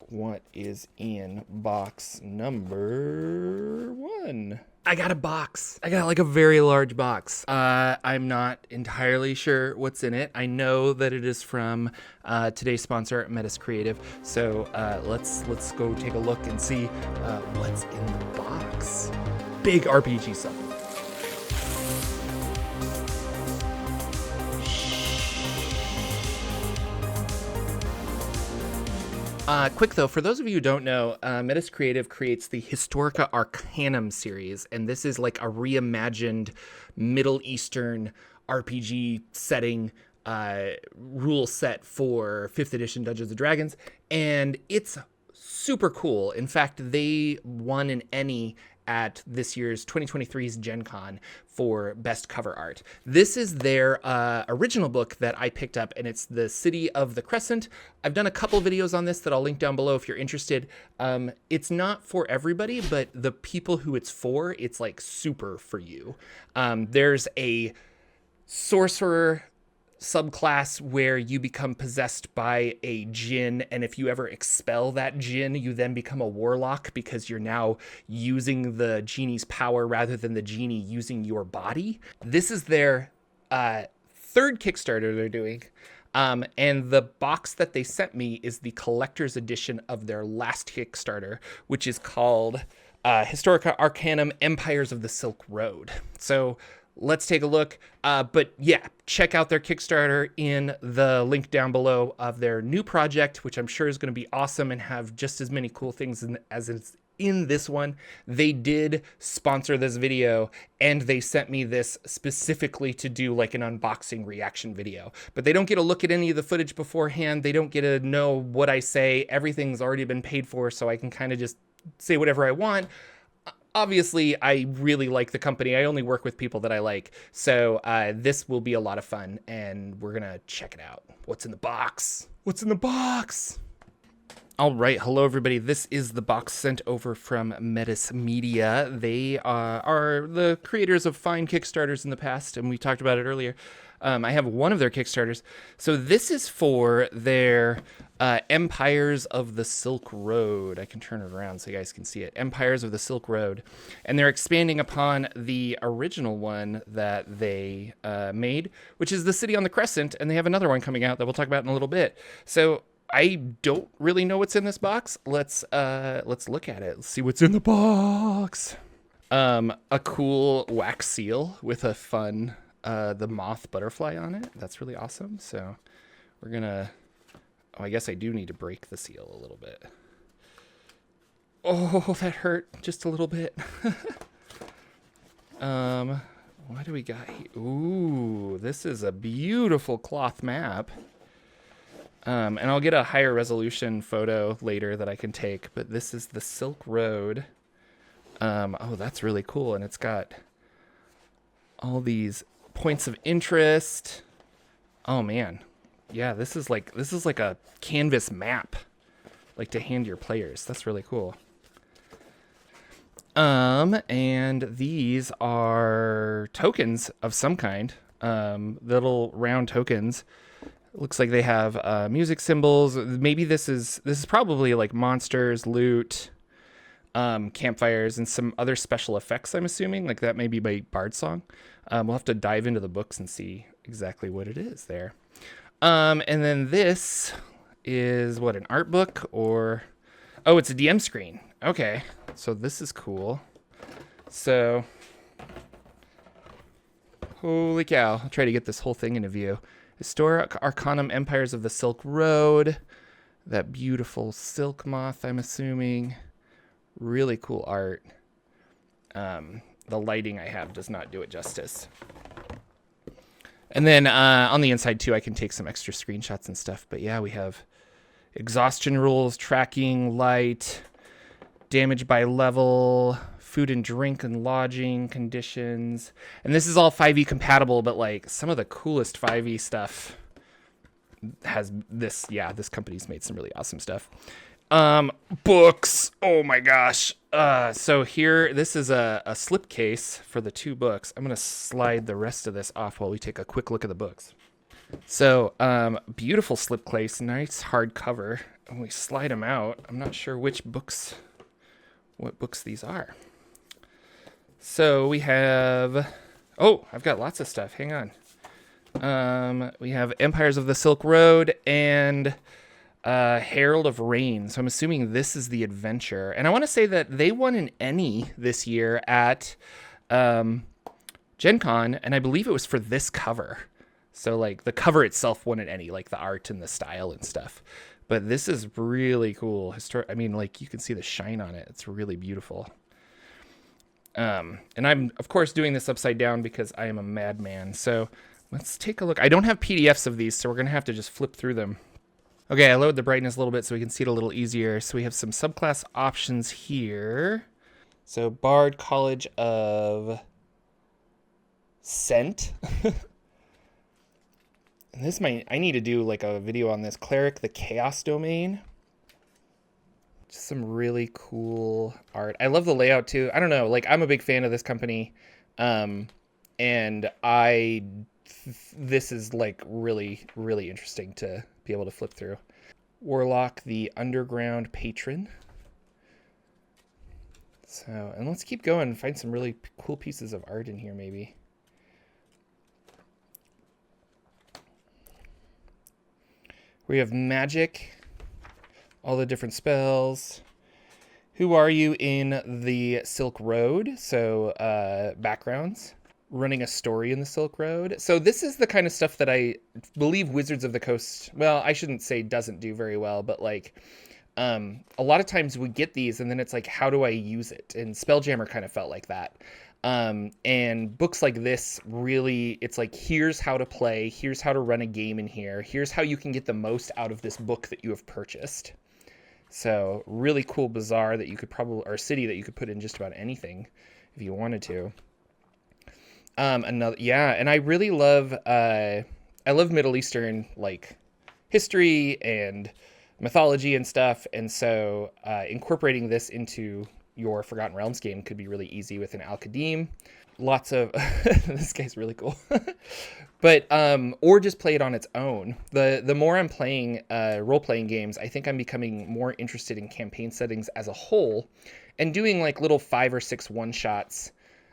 What is in box number 1? I got a box. I got like a very large box. I'm not entirely sure what's in it. I know that it is from today's sponsor, Metis Creative. So let's go take a look and see what's in the box. Big RPG stuff. Quick though, for those of you who don't know, Metis Creative creates the Historica Arcanum series, and this is like a reimagined Middle Eastern RPG setting rule set for 5th edition Dungeons & Dragons, and it's super cool. In fact, they won an Emmy at this year's 2023's Gen Con for best cover art. This is their original book that I picked up, and it's The City of the Crescent. I've done a couple videos on this that I'll link down below if you're interested. It's not for everybody, but the people who it's for, it's like super for you. There's a sorcerer subclass where you become possessed by a djinn, and if you ever expel that djinn, you then become a warlock because you're now using the genie's power rather than the genie using your body. This is their third Kickstarter they're doing, and the box that they sent me is the collector's edition of their last Kickstarter, which is called Historica Arcanum Empires of the Silk Road. So let's take a look. But yeah, check out their Kickstarter in the link down below of their new project, which I'm sure is going to be awesome and have just as many cool things as is in this one. They did sponsor this video, and they sent me this specifically to do like an unboxing reaction video. But they don't get to look at any of the footage beforehand. They don't get to know what I say. Everything's already been paid for, so I can kind of just say whatever I want. Obviously, I really like the company. I only work with people that I like. So this will be a lot of fun, and we're going to check it out. What's in the box? What's in the box? All right. Hello, everybody. This is the box sent over from Metis Media. They are the creators of fine Kickstarters in the past, and we talked about it earlier. I have one of their Kickstarters. So this is for their Empires of the Silk Road. I can turn it around so you guys can see it. Empires of the Silk Road. And they're expanding upon the original one that they made, which is The City on the Crescent. And they have another one coming out that we'll talk about in a little bit. So I don't really know what's in this box. Let's look at it. Let's see what's in the box. A cool wax seal with a fun the moth butterfly on it. That's really awesome. So we're gonna, I guess I do need to break the seal a little bit. Oh, that hurt just a little bit. What do we got here? Ooh, this is a beautiful cloth map. And I'll get a higher resolution photo later that I can take, but this is the Silk Road. Oh, that's really cool. And it's got all these points of interest. Oh man. Yeah, this is like a canvas map, like to hand your players. That's really cool. And these are tokens of some kind. Little round tokens. Looks like they have music symbols. Maybe this is probably like monsters, loot, campfires, and some other special effects, I'm assuming. Like that may be by Bard Song. We'll have to dive into the books and see exactly what it is there. And then this is what, an art book or... Oh, it's a DM screen. Okay, so this is cool. So, holy cow. I'll try to get this whole thing into view. Historic Arcanum Empires of the Silk Road. That beautiful silk moth, I'm assuming. Really cool art. The lighting I have does not do it justice. And then on the inside, too, I can take some extra screenshots and stuff. But yeah, we have exhaustion rules, tracking, light, damage by level, food and drink and lodging conditions. And this is all 5e compatible, but like some of the coolest 5e stuff has this. Yeah, this company's made some really awesome stuff. Books. Oh my gosh. So here, this is a slipcase for the 2 books. I'm going to slide the rest of this off while we take a quick look at the books. So, beautiful slipcase, nice hardcover. when we slide them out, I'm not sure what books these are. So we have, oh, I've got lots of stuff. Hang on. We have Empires of the Silk Road and Herald of Rain. So I'm assuming this is the adventure. And I want to say that they won an Emmy this year at Gen Con, and I believe it was for this cover. So like the cover itself won an Emmy, like the art and the style and stuff. But this is really cool. I mean, like you can see the shine on it. It's really beautiful. And I'm of course doing this upside down because I am a madman. So let's take a look. I don't have PDFs of these, so we're gonna have to just flip through them. Okay, I lowered the brightness a little bit so we can see it a little easier. So we have some subclass options here. So Bard, College of Scent. And this I need to do like a video on this. Cleric, the Chaos Domain. Just some really cool art. I love the layout too. I don't know, like I'm a big fan of this company. And this is like really, really interesting to be able to flip through. Warlock, the Underground Patron. So, and let's keep going and find some really cool pieces of art in here maybe. We have magic, all the different spells. Who are you in the Silk Road? So backgrounds, running a story in the Silk Road. So this is the kind of stuff that I believe Wizards of the Coast, well, I shouldn't say doesn't do very well, but like a lot of times we get these and then it's like, how do I use it? And Spelljammer kind of felt like that. And books like this really, it's like, here's how to play, here's how to run a game in here, here's how you can get the most out of this book that you have purchased. So really cool bazaar that you could probably, or city that you could put in just about anything if you wanted to. And I really love, I love Middle Eastern, like history and mythology and stuff. And so, incorporating this into your Forgotten Realms game could be really easy with an Al-Qadim. Lots of, this guy's really cool. But, or just play it on its own. The more I'm playing role-playing games, I think I'm becoming more interested in campaign settings as a whole and doing like little 5 or 6 one-shots,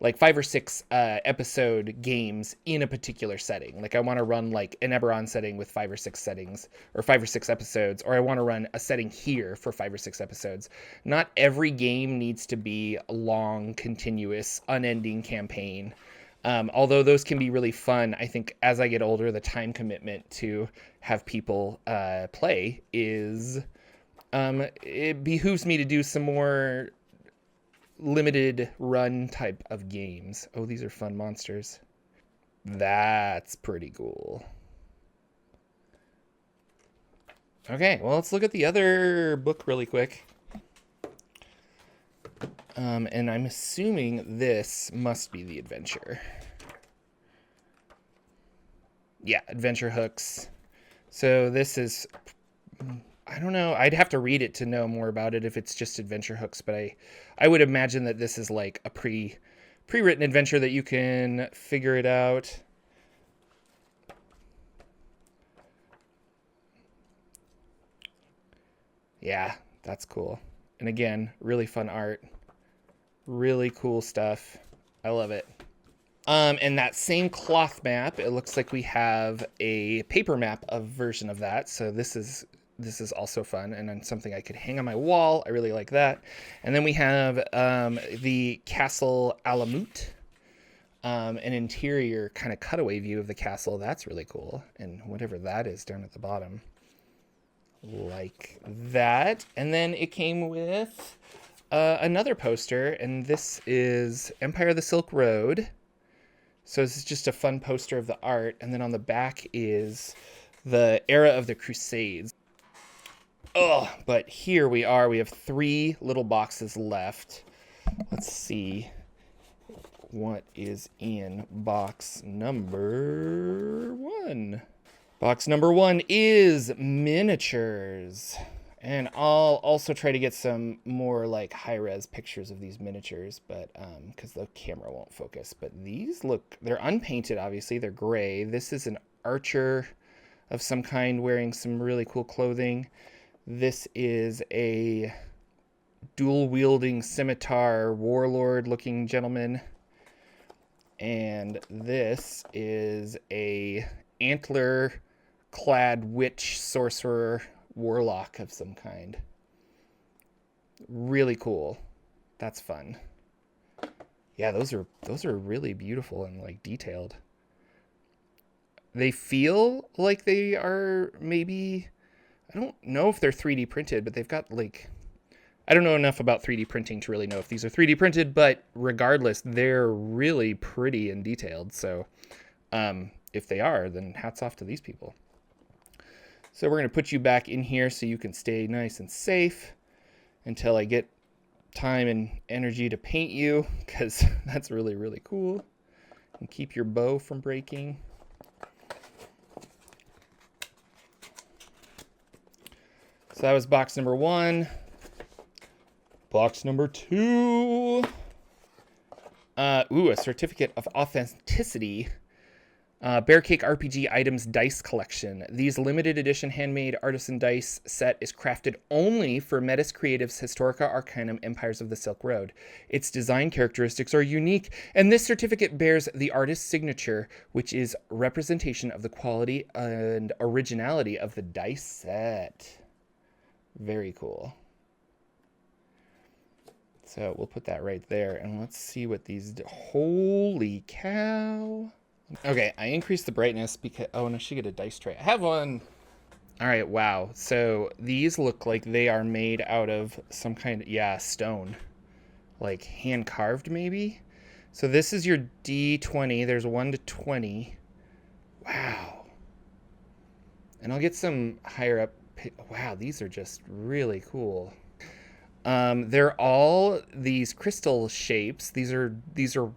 like 5 or 6 episode games in a particular setting. Like I want to run like an Eberron setting with 5 or 6 settings, or 5 or 6 episodes, or I want to run a setting here for 5 or 6 episodes. Not every game needs to be a long, continuous, unending campaign. Although those can be really fun, I think as I get older, the time commitment to have people play is, it behooves me to do some more limited run type of games. Oh, these are fun monsters. That's pretty cool. Okay, well, let's look at the other book really quick. And I'm assuming this must be the adventure. Yeah, adventure hooks. So this is, I don't know. I'd have to read it to know more about it if it's just adventure hooks, but I would imagine that this is like a pre-written adventure that you can figure it out. Yeah, that's cool. And again, really fun art. Really cool stuff. I love it. And that same cloth map, it looks like we have a paper map of version of that. So this is also fun and then something I could hang on my wall. I really like that. And then we have the Castle Alamut, an interior kind of cutaway view of the castle. That's really cool. And whatever that is down at the bottom. Like that. And then it came with another poster, and this is Empire of the Silk Road. So this is just a fun poster of the art. And then on the back is the era of the Crusades. Oh, but here we are. We have 3 little boxes left. Let's see what is in box number 1. Box number 1 is miniatures. And I'll also try to get some more like high-res pictures of these miniatures, but because the camera won't focus. But these look, they're unpainted, obviously. They're gray. This is an archer of some kind wearing some really cool clothing. This is a dual-wielding scimitar warlord-looking gentleman. And this is a antler-clad witch sorcerer warlock of some kind. Really cool. That's fun. Yeah, those are really beautiful and like detailed. They feel like they are maybe, I don't know if they're 3D printed, but they've got like, I don't know enough about 3D printing to really know if these are 3D printed, but regardless, they're really pretty and detailed. So if they are, then hats off to these people. So we're going to put you back in here so you can stay nice and safe until I get time and energy to paint you, because that's really, really cool. And keep your bow from breaking. So that was box number 1. Box number 2. A certificate of authenticity. Bear Cake RPG Items Dice Collection. These limited edition handmade artisan dice set is crafted only for Metis Creative's Historica Arcanum Empires of the Silk Road. Its design characteristics are unique, and this certificate bears the artist's signature, which is representation of the quality and originality of the dice set. Very cool. So we'll put that right there, and let's see what these do. Holy cow. Okay, I increased the brightness because, oh, and I should get a dice tray. I have one. All right, wow. So these look like they are made out of some kind of, stone. Like hand carved maybe? So this is your D20. There's 1 to 20. Wow. And I'll get some higher up. Wow, these are just really cool. They're all these crystal shapes. These are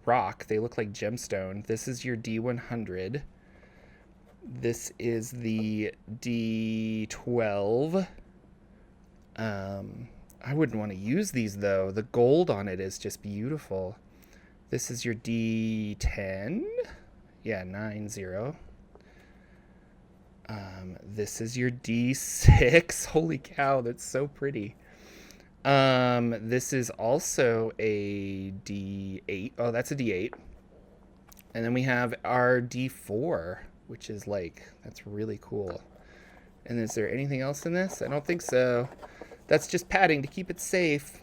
rock. They look like gemstone. This is your D100. This is the D12. I wouldn't want to use these though. The gold on it is just beautiful. This is your D10. Yeah, 90. This is your D6. Holy cow, that's so pretty. This is also a D8. Oh, that's a D8. And then we have our D4, which is like, that's really cool. And is there anything else in this? I don't think so. That's just padding to keep it safe.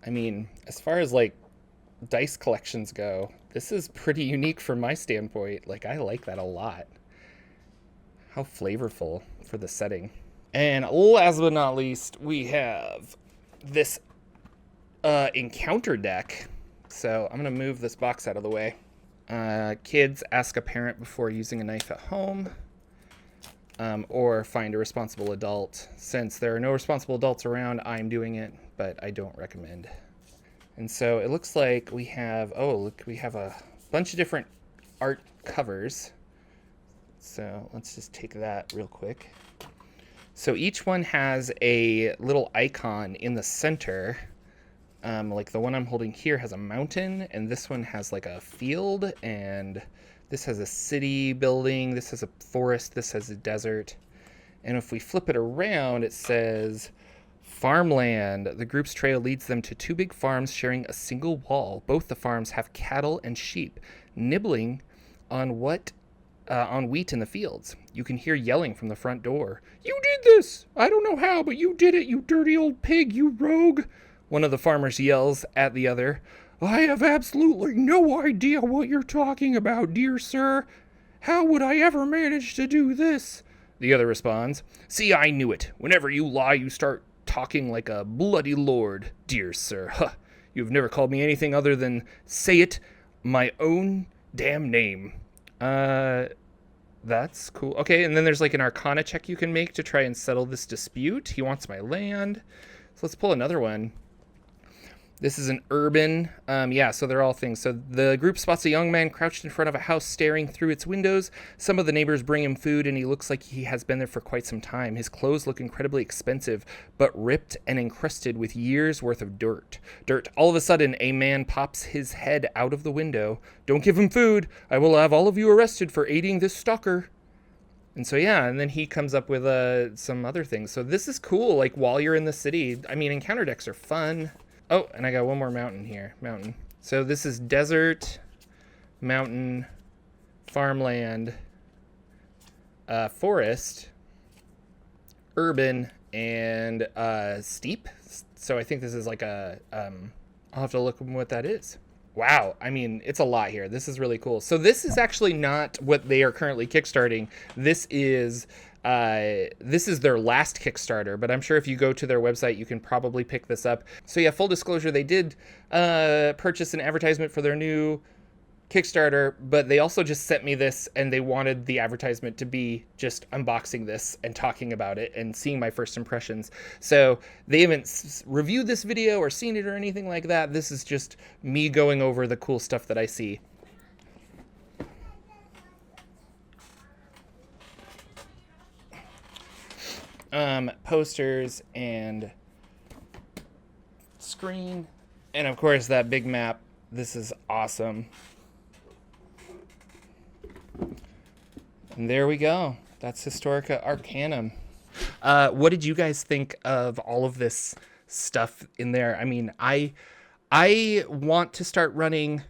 I mean, as far as like dice collections go, this is pretty unique from my standpoint. Like, I like that a lot. How flavorful for the setting. And last but not least, we have this encounter deck. So I'm going to move this box out of the way. Kids, ask a parent before using a knife at home. Or find a responsible adult. Since there are no responsible adults around, I'm doing it, but I don't recommend. And so it looks like we have, we have a bunch of different art covers. So let's just take that real quick. So each one has a little icon in the center. Like the one I'm holding here has a mountain, and this one has like a field, and this has a city building, this has a forest, this has a desert. And if we flip it around, it says farmland. The group's trail leads them to 2 big farms sharing a single wall. Both the farms have cattle and sheep nibbling on wheat in the fields. You can hear yelling from the front door. "You did this! I don't know how, but you did it, you dirty old pig, you rogue!" One of the farmers yells at the other. "I have absolutely no idea what you're talking about, dear sir. How would I ever manage to do this?" The other responds. "See, I knew it. Whenever you lie, you start talking like a bloody lord, dear sir. Huh. You've never called me anything other than, say it, my own damn name." That's cool. Okay, and then there's like an Arcana check you can make to try and settle this dispute. He wants my land. So let's pull another one. This is an urban, so they're all things. So the group spots a young man crouched in front of a house staring through its windows. Some of the neighbors bring him food, and he looks like he has been there for quite some time. His clothes look incredibly expensive, but ripped and encrusted with years' worth of dirt. All of a sudden, a man pops his head out of the window. "Don't give him food. I will have all of you arrested for aiding this stalker." And so yeah, and then he comes up with some other things. So this is cool. Like while you're in the city, I mean, encounter decks are fun. Oh, and I got one more mountain here. Mountain. So this is desert, mountain, farmland, forest, urban, and steep. So I think this is like a. I'll have to look at what that is. Wow, I mean, it's a lot here. This is really cool. So this is actually not what they are currently kickstarting. This is their last Kickstarter, but I'm sure if you go to their website, you can probably pick this up. So yeah, full disclosure, they did purchase an advertisement for their new Kickstarter, but they also just sent me this, and they wanted the advertisement to be just unboxing this and talking about it and seeing my first impressions. So they haven't reviewed this video or seen it or anything like that. This is just me going over the cool stuff that I see. Posters and screen, and of course that big map. This is awesome. And there we go. That's Historica Arcanum. What did you guys think of all of this stuff in there? I mean, I want to start running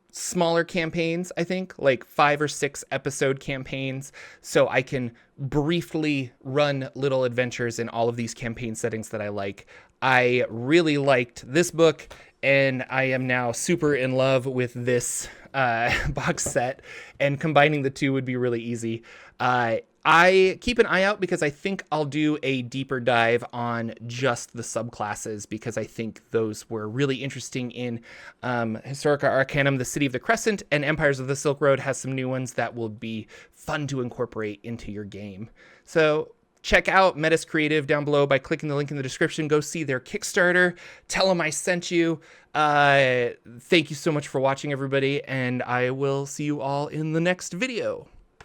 smaller campaigns, I think, like 5 or 6 episode campaigns, so I can briefly run little adventures in all of these campaign settings that I like. I really liked this book, and I am now super in love with this box set, and combining the two would be really easy. I keep an eye out because I think I'll do a deeper dive on just the subclasses, because I think those were really interesting in Historica Arcanum, the City of the Crescent, and Empires of the Silk Road has some new ones that will be fun to incorporate into your game. So check out Metis Creative down below by clicking the link in the description. Go see their Kickstarter. Tell them I sent you. Thank you so much for watching, everybody, and I will see you all in the next video.